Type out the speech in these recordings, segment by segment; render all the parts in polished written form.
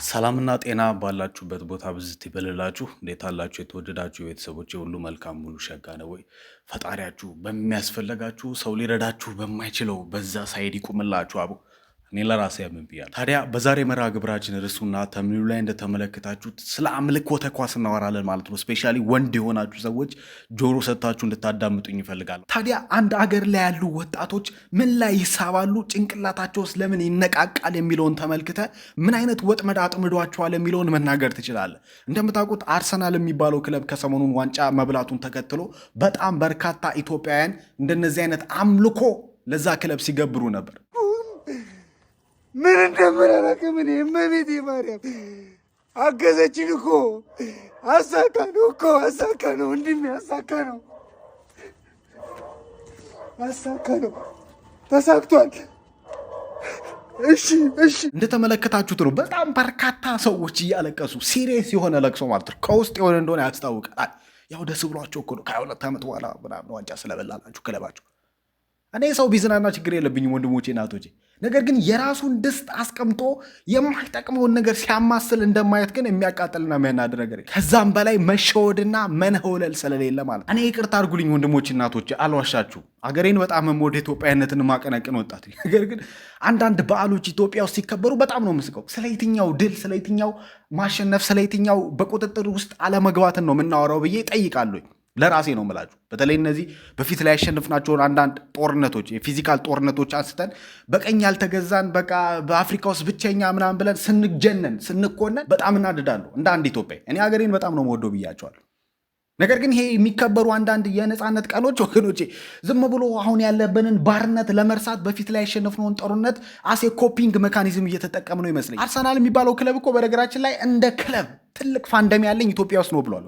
ሰላምና ጤና ባላችሁበት ቦታ ብዝት ይበልላችሁ። እንዴት አላችሁ? የተወደዳችሁ ቤተሰቦች ሁሉ መልካም ሙሉ ሸጋ ነው ወይ? ፈጣሪያችሁ በሚያስፈልጋችሁ ሰው ሊረዳችሁ በማይችለው በዛ ሳይድ ይቁምላችሁ። አቡ እኔ ለራሴ ያምን ብያለሁ። ታዲያ በዛሬ መርሃ ግብራችን ርዕሱና ተምኒሉ ላይ እንደተመለከታችሁት ስለ አምልኮተ ኳስ እናወራለን ማለት ነው። ስፔሻሊ ወንድ የሆናችሁ ሰዎች ጆሮ ሰጥታችሁ እንድታዳምጡኝ ይፈልጋሉ። ታዲያ አንድ አገር ላይ ያሉ ወጣቶች ምን ላይ ይሳባሉ፣ ጭንቅላታቸውስ ለምን ይነቃቃል የሚለውን ተመልክተ ምን አይነት ወጥመድ አጥምዷቸዋል የሚለውን መናገር ትችላለህ። እንደምታውቁት አርሰናል የሚባለው ክለብ ከሰሞኑን ዋንጫ መብላቱን ተከትሎ በጣም በርካታ ኢትዮጵያውያን እንደነዚህ አይነት አምልኮ ለዛ ክለብ ሲገብሩ ነበር። ምን እንደምናረቅም እኔ እመቤቴ ማርያም አገዘችን እኮ። አሳካ ነው እኮ አሳካ ነው አሳካ ነው ተሳክቷል። እሺ እንደተመለከታችሁት ነው በጣም በርካታ ሰዎች እያለቀሱ ሲሪየስ የሆነ ለቅሶ ማለት ነው። ከውስጥ የሆነ እንደሆነ ያስታውቃል። ያው ደስ ብሏቸው እኮ ነው ከ22 ዓመት በኋላ ምናምን ዋንጫ ስለበላላችሁ ክለባችሁ። እኔ ሰው ቢዝናና ችግር የለብኝም ወንድሞቼ እናቶቼ። ነገር ግን የራሱን ድስት አስቀምጦ የማይጠቅመውን ነገር ሲያማስል እንደማየት ግን የሚያቃጥልና የሚያናድ ነገር ከዛም በላይ መሸወድና መንሆለል ስለሌለ ማለት እኔ ይቅርታ አድርጉልኝ ወንድሞቼ እናቶቼ፣ አልዋሻችሁ። አገሬን በጣም የምወድ ኢትዮጵያዊነትን ማቀነቅን ወጣት። ነገር ግን አንዳንድ በዓሎች ኢትዮጵያ ውስጥ ሲከበሩ በጣም ነው የምስቀው። ስለ የትኛው ድል፣ ስለ የትኛው ማሸነፍ፣ ስለ የትኛው በቁጥጥር ውስጥ አለመግባትን ነው የምናወራው ብዬ ጠይቃለሁ። ለራሴ ነው የምላችሁ። በተለይ እነዚህ በፊት ላይ ያሸንፍናቸውን አንዳንድ ጦርነቶች፣ የፊዚካል ጦርነቶች አንስተን በቀኝ ያልተገዛን በቃ በአፍሪካ ውስጥ ብቸኛ ምናምን ብለን ስንጀነን ስንኮነን በጣም እናድዳለሁ እንደ አንድ ኢትዮጵያ። እኔ ሀገሬን በጣም ነው የምወደው ብያቸዋለሁ። ነገር ግን ይሄ የሚከበሩ አንዳንድ የነፃነት ቀኖች ወገኖቼ ዝም ብሎ አሁን ያለብንን ባርነት ለመርሳት በፊት ላይ ያሸነፍነውን ጦርነት አሴ ኮፒንግ ሜካኒዝም እየተጠቀም ነው ይመስለኝ። አርሰናል የሚባለው ክለብ እኮ በነገራችን ላይ እንደ ክለብ ትልቅ ፋንደም ያለኝ ኢትዮጵያ ውስጥ ነው ብሏል።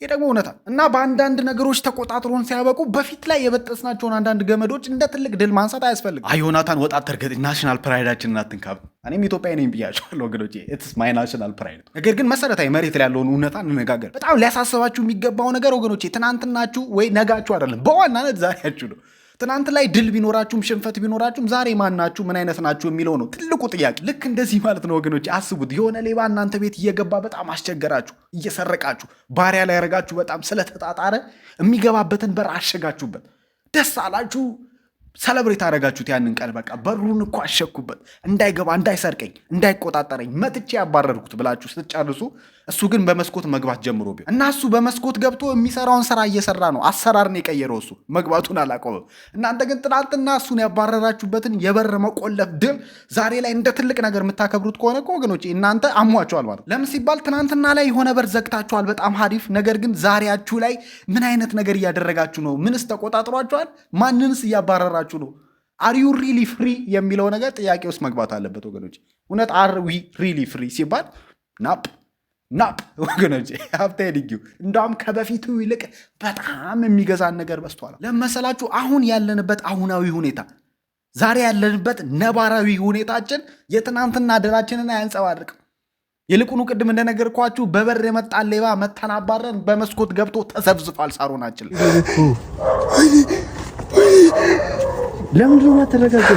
ይህ ደግሞ እውነታ እና በአንዳንድ ነገሮች ተቆጣጥሮን ሲያበቁ በፊት ላይ የበጠስናቸውን አንዳንድ ገመዶች እንደ ትልቅ ድል ማንሳት አያስፈልግም። ዮናታን ወጣት ተርገጥ ናሽናል ፕራይዳችንን አትንካብ። እኔም ኢትዮጵያ ነኝ ብያቸዋለሁ ወገኖቼ፣ ኢትስ ማይ ናሽናል ፕራይድ። ነገር ግን መሰረታዊ መሬት ላይ ያለውን እውነታ እንነጋገር። በጣም ሊያሳስባችሁ የሚገባው ነገር ወገኖቼ ትናንትናችሁ ወይ ነጋችሁ አይደለም፣ በዋናነት ዛሬያችሁ ነው። ትናንት ላይ ድል ቢኖራችሁም ሽንፈት ቢኖራችሁም ዛሬ ማናችሁ ምን አይነት ናችሁ የሚለው ነው ትልቁ ጥያቄ። ልክ እንደዚህ ማለት ነው ወገኖች። አስቡት፣ የሆነ ሌባ እናንተ ቤት እየገባ በጣም አስቸገራችሁ፣ እየሰረቃችሁ ባሪያ ላይ ያረጋችሁ፣ በጣም ስለተጣጣረ የሚገባበትን በር አሸጋችሁበት። ደስ አላችሁ፣ ሰለብሬት አደረጋችሁት ያንን ቀን። በቃ በሩን እኮ አሸኩበት፣ እንዳይገባ እንዳይሰርቀኝ እንዳይቆጣጠረኝ መጥቼ ያባረርኩት ብላችሁ ስትጨርሱ እሱ ግን በመስኮት መግባት ጀምሮ ቢሆን እና እሱ በመስኮት ገብቶ የሚሰራውን ስራ እየሰራ ነው። አሰራርን የቀየረው እሱ መግባቱን አላቆመም። እናንተ ግን ትናንትና እሱን ያባረራችሁበትን የበር መቆለፍ ድል ዛሬ ላይ እንደ ትልቅ ነገር የምታከብሩት ከሆነ ወገኖች እናንተ አሟቸዋል ማለት። ለምን ሲባል ትናንትና ላይ የሆነ በር ዘግታችኋል፣ በጣም ሀሪፍ። ነገር ግን ዛሬያችሁ ላይ ምን አይነት ነገር እያደረጋችሁ ነው? ምንስ ተቆጣጥሯችኋል? ማንንስ እያባረራችሁ ነው? አር ዩ ሪሊ ፍሪ የሚለው ነገር ጥያቄ ውስጥ መግባት አለበት ወገኖች። እውነት አር ዊ ሪሊ ፍሪ ሲባል ናፕ ወገኖች ሀብታይልጊው እንዳውም ከበፊቱ ይልቅ በጣም የሚገዛን ነገር በስቷል። ለመሰላችሁ አሁን ያለንበት አሁናዊ ሁኔታ፣ ዛሬ ያለንበት ነባራዊ ሁኔታችን የትናንትና ድላችንን አያንጸባርቅም። ይልቁኑ ቅድም እንደነገርኳችሁ በበር የመጣ ሌባ መተናባረን በመስኮት ገብቶ ተዘብዝፏል ሳሮናችን። ለምንድን ነው ተረጋጋ?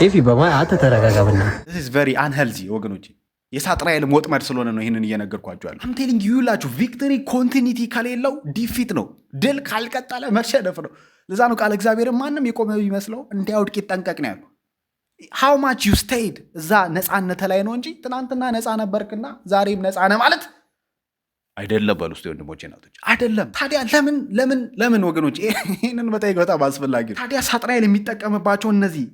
ኤቪ በማን ተረጋጋብና this is very unhealthy ወገኖች። የሳጥናኤልም ወጥመድ ስለሆነ ነው ይህንን እየነገርኳችሁ ያለው። አምቴሊንግ ይላችሁ ቪክቶሪ ኮንቲኒቲ ከሌለው ዲፊት ነው። ድል ካልቀጠለ መሸነፍ ነው። ለዛ ነው ቃል እግዚአብሔር ማንም የቆመ ቢመስለው እንዲያውድቅ ይጠንቀቅ ነው ያለው። ሃው ማች ዩ ስቴይድ እዛ ነፃነት ላይ ነው እንጂ ትናንትና ነፃ ነበርክና ዛሬም ነፃ ነህ ማለት አይደለም። በሉ እስቲ ወንድሞቼ እናቶች አይደለም። ታዲያ ለምን ወገኖች ይህንን መጠየቅ በጣም አስፈላጊ ነው። ታዲያ ሳጥናኤል የሚጠቀምባቸው እነዚህ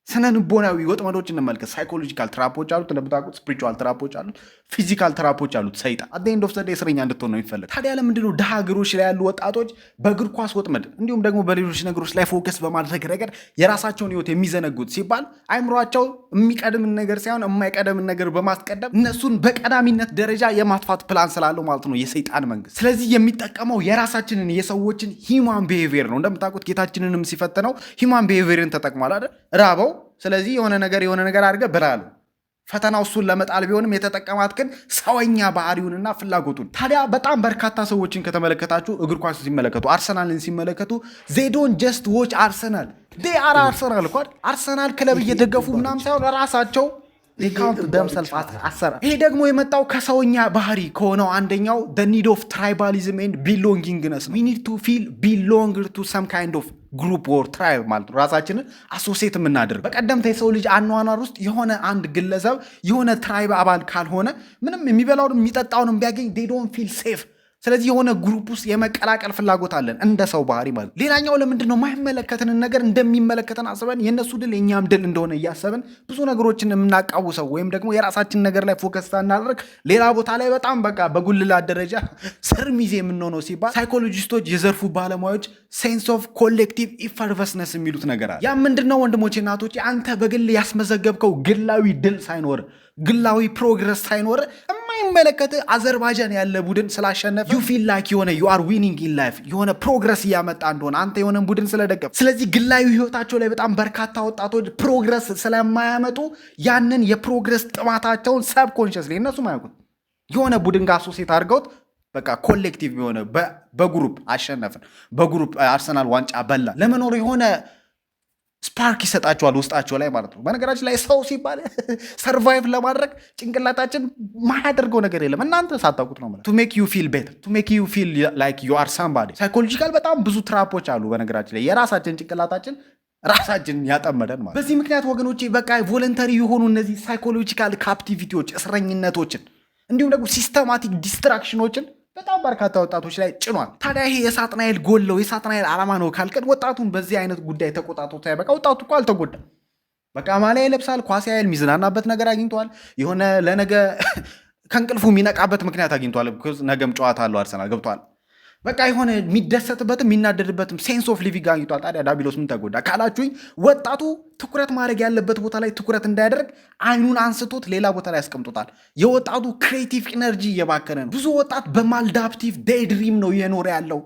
ስነ ልቦናዊ ወጥመዶች እንመልከት። ሳይኮሎጂካል ትራፖች አሉት፣ እንደምታውቁት ስፒሪቹዋል ትራፖች አሉት፣ ፊዚካል ትራፖች አሉት። ሰይጣን አት ኤንድ ኦፍ ዘ ዴይ እስረኛ እንድትሆን ነው የሚፈልግ። ታዲያ ለምንድነው ድሃ ሀገሮች ላይ ያሉ ወጣቶች በእግር ኳስ ወጥመድ እንዲሁም ደግሞ በሌሎች ነገሮች ላይ ፎከስ በማድረግ ረገድ የራሳቸውን ህይወት የሚዘነጉት ሲባል አይምሯቸው የሚቀድምን ነገር ሳይሆን የማይቀደምን ነገር በማስቀደም እነሱን በቀዳሚነት ደረጃ የማጥፋት ፕላን ስላለው ማለት ነው የሰይጣን መንግስት። ስለዚህ የሚጠቀመው የራሳችንን የሰዎችን ሂማን ቢሄቪየር ነው። እንደምታውቁት ጌታችንንም ሲፈተነው ሂማን ቢሄቪየርን ተጠቅሟል አይደል? ራበው፣ ስለዚህ የሆነ ነገር አድርገህ ብላ አለው። ፈተናው እሱን ለመጣል ቢሆንም የተጠቀማት ግን ሰውኛ ባህሪውንና ፍላጎቱን። ታዲያ በጣም በርካታ ሰዎችን ከተመለከታችሁ እግር ኳስ ሲመለከቱ አርሰናልን ሲመለከቱ ዜዶን ጀስት ዎች አርሰናል ዴ አር አርሰናል እኮ አርሰናል ክለብ እየደገፉ ምናምን ሳይሆን ራሳቸው ካውንት ደምሰልፍ አሰራ። ይሄ ደግሞ የመጣው ከሰውኛ ባህሪ ከሆነው አንደኛው the need of tribalism and belongingness. we need to feel belong to some kind of group or tribe ማለት ነው። ራሳችንን አሶሲየት የምናደርግ በቀደምታ የሰው ልጅ አኗኗር ውስጥ የሆነ አንድ ግለሰብ የሆነ ትራይብ አባል ካልሆነ ምንም የሚበላውንም የሚጠጣውንም ቢያገኝ they don't feel safe። ስለዚህ የሆነ ግሩፕ ውስጥ የመቀላቀል ፍላጎት አለን እንደ ሰው ባህሪ ማለት። ሌላኛው ለምንድን ነው የማይመለከተንን ነገር እንደሚመለከተን አስበን የእነሱ ድል የእኛም ድል እንደሆነ እያሰብን ብዙ ነገሮችን የምናቃውሰው ወይም ደግሞ የራሳችን ነገር ላይ ፎከስ ሳናደርግ ሌላ ቦታ ላይ በጣም በቃ በጉልላት ደረጃ ስር ሚዜ የምንሆነው ሲባል ሳይኮሎጂስቶች፣ የዘርፉ ባለሙያዎች ሴንስ ኦፍ ኮሌክቲቭ ኢፈርቨስነስ የሚሉት ነገር አለ። ያ ምንድን ነው ወንድሞቼ እናቶቼ? አንተ በግል ያስመዘገብከው ግላዊ ድል ሳይኖር ግላዊ ፕሮግረስ ሳይኖር የማይመለከት አዘርባይጃን ያለ ቡድን ስላሸነፈ ዩ ፊል ላይክ የሆነ ዩ አር ዊኒንግ ኢን ላይፍ የሆነ ፕሮግረስ እያመጣ እንደሆነ አንተ የሆነ ቡድን ስለደገፍ። ስለዚህ ግላዊ ህይወታቸው ላይ በጣም በርካታ ወጣቶች ፕሮግረስ ስለማያመጡ ያንን የፕሮግረስ ጥማታቸውን ሰብኮንሽስ ላይ እነሱ ማያውቁት የሆነ ቡድን ጋር አሶሴት አድርገውት በቃ ኮሌክቲቭ የሆነ በግሩፕ አሸነፍን፣ በግሩፕ አርሰናል ዋንጫ በላ ለመኖር የሆነ ስፓርክ ይሰጣቸዋል ውስጣቸው ላይ ማለት ነው። በነገራችን ላይ ሰው ሲባል ሰርቫይቭ ለማድረግ ጭንቅላታችን ማያደርገው ነገር የለም። እናንተ ሳታውቁት ነው ማለት ቱ ሜክ ዩ ፊል ቤተር ቱ ሜክ ዩ ፊል ላይክ ዩ አር ሳምባዲ። ሳይኮሎጂካል በጣም ብዙ ትራፖች አሉ በነገራችን ላይ የራሳችን ጭንቅላታችን ራሳችን ያጠመደን ማለት። በዚህ ምክንያት ወገኖቼ በቃ ቮለንተሪ የሆኑ እነዚህ ሳይኮሎጂካል ካፕቲቪቲዎች እስረኝነቶችን እንዲሁም ደግሞ ሲስተማቲክ ዲስትራክሽኖችን በጣም በርካታ ወጣቶች ላይ ጭኗል። ታዲያ ይሄ የሳጥናኤል ጎለው የሳጥናኤል ዓላማ ነው ካልቀን ወጣቱን በዚህ አይነት ጉዳይ ተቆጣጥቶ በቃ ወጣቱ እኮ አልተጎዳም። በቃ ማሊያ ይለብሳል፣ ኳስ ያህል የሚዝናናበት ነገር አግኝተዋል። የሆነ ለነገ ከእንቅልፉ የሚነቃበት ምክንያት አግኝተዋል። ነገም ጨዋታ አለው አርሰናል ገብተዋል። በቃ የሆነ የሚደሰትበትም የሚናደድበትም ሴንስ ኦፍ ሊቪንግ አግኝቷል። ታዲያ ዳቢሎስ ምን ተጎዳ ካላችሁኝ ወጣቱ ትኩረት ማድረግ ያለበት ቦታ ላይ ትኩረት እንዳያደርግ አይኑን አንስቶት ሌላ ቦታ ላይ ያስቀምጦታል። የወጣቱ ክሬቲቭ ኢነርጂ እየባከነ ነው። ብዙ ወጣት በማልዳፕቲቭ ዴይ ድሪም ነው እየኖረ ያለው።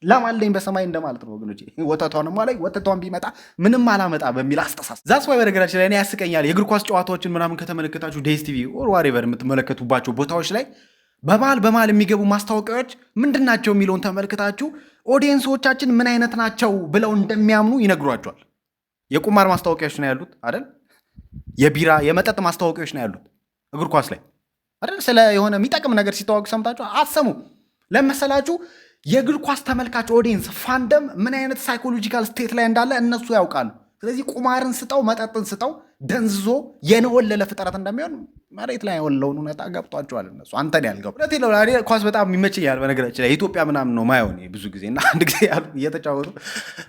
ለማለኝ በሰማይ እንደማለት ነው ወገኖቼ። ወተቷንም ላይ ወተቷን ቢመጣ ምንም አላመጣ በሚል አስተሳሰብ ዛስ ዋይ በነገራችን ላይ እኔ ያስቀኛል። የእግር ኳስ ጨዋታዎችን ምናምን ከተመለከታችሁ ዴስ ቲቪ ኦር ዋሬቨር የምትመለከቱባቸው ቦታዎች ላይ በመሃል የሚገቡ ማስታወቂያዎች ምንድን ናቸው የሚለውን ተመልክታችሁ ኦዲየንሶቻችን ምን አይነት ናቸው ብለው እንደሚያምኑ ይነግሯቸዋል። የቁማር ማስታወቂያዎች ነው ያሉት አይደል? የቢራ የመጠጥ ማስታወቂያዎች ነው ያሉት እግር ኳስ ላይ አይደል? ስለ የሆነ የሚጠቅም ነገር ሲታወቅ ሰምታችሁ አሰሙ ለመሰላችሁ። የእግር ኳስ ተመልካች ኦዲየንስ ፋንደም ምን አይነት ሳይኮሎጂካል ስቴት ላይ እንዳለ እነሱ ያውቃሉ። ስለዚህ ቁማርን ስጠው፣ መጠጥን ስጠው፣ ደንዝዞ የነወለለ ፍጥረት እንደሚሆን መሬት ላይ የወለውን እውነታ ገብቷቸዋል እነሱ። አንተን ያልገቡ ኳስ በጣም ይመቸኛል። በነገራችን ላይ ኢትዮጵያ ምናምን ነው ማየው ብዙ ጊዜ እና አንድ ጊዜ እየተጫወቱ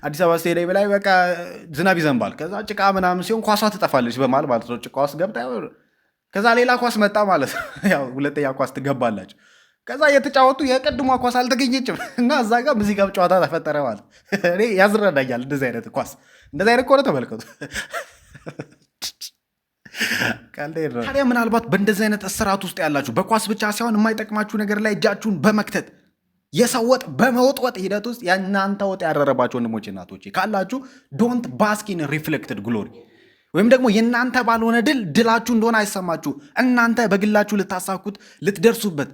አዲስ አበባ ስቴዲየም ላይ በቃ ዝናብ ይዘንባል። ከዛ ጭቃ ምናምን ሲሆን ኳሷ ትጠፋለች በማል ማለት ነው። ጭቃ ውስጥ ገብታ ከዛ ሌላ ኳስ መጣ ማለት ነው። ያው ሁለተኛ ኳስ ትገባላችሁ። ከዛ እየተጫወቱ የቀድሟ ኳስ አልተገኘችም እና እዛ ጋር ሙዚቃ ጨዋታ ተፈጠረ ማለት እኔ ያዝረዳኛል። እንደዚህ አይነት ኳስ እንደዚህ አይነት ከሆነ ተመልከቱ። ታዲያ ምናልባት በእንደዚህ አይነት እስራት ውስጥ ያላችሁ በኳስ ብቻ ሳይሆን የማይጠቅማችሁ ነገር ላይ እጃችሁን በመክተት የሰው ወጥ በመወጥወጥ ሂደት ውስጥ የእናንተ ወጥ ያረረባቸው ወንድሞች እናቶች ካላችሁ ዶንት ባስኪን ሪፍሌክትድ ግሎሪ ወይም ደግሞ የእናንተ ባልሆነ ድል ድላችሁ እንደሆነ አይሰማችሁ። እናንተ በግላችሁ ልታሳኩት ልትደርሱበት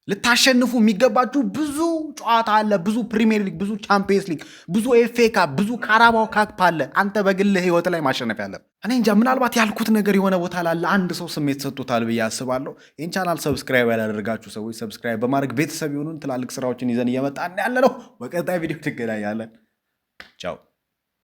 ልታሸንፉ የሚገባችሁ ብዙ ጨዋታ አለ። ብዙ ፕሪሚየር ሊግ፣ ብዙ ቻምፒየንስ ሊግ፣ ብዙ ኤፍኤ ካፕ፣ ብዙ ካራባው ካፕ አለ። አንተ በግልህ ህይወት ላይ ማሸነፍ ያለ እኔ እንጃ። ምናልባት ያልኩት ነገር የሆነ ቦታ ላለ አንድ ሰው ስሜት ሰጥቶታል ብዬ አስባለሁ። ይህን ቻናል ሰብስክራይብ ያላደረጋችሁ ሰዎች ሰብስክራይብ በማድረግ ቤተሰብ የሆኑን ትላልቅ ስራዎችን ይዘን እየመጣን ያለ ነው። በቀጣይ ቪዲዮ ትገናኛለን። ቻው።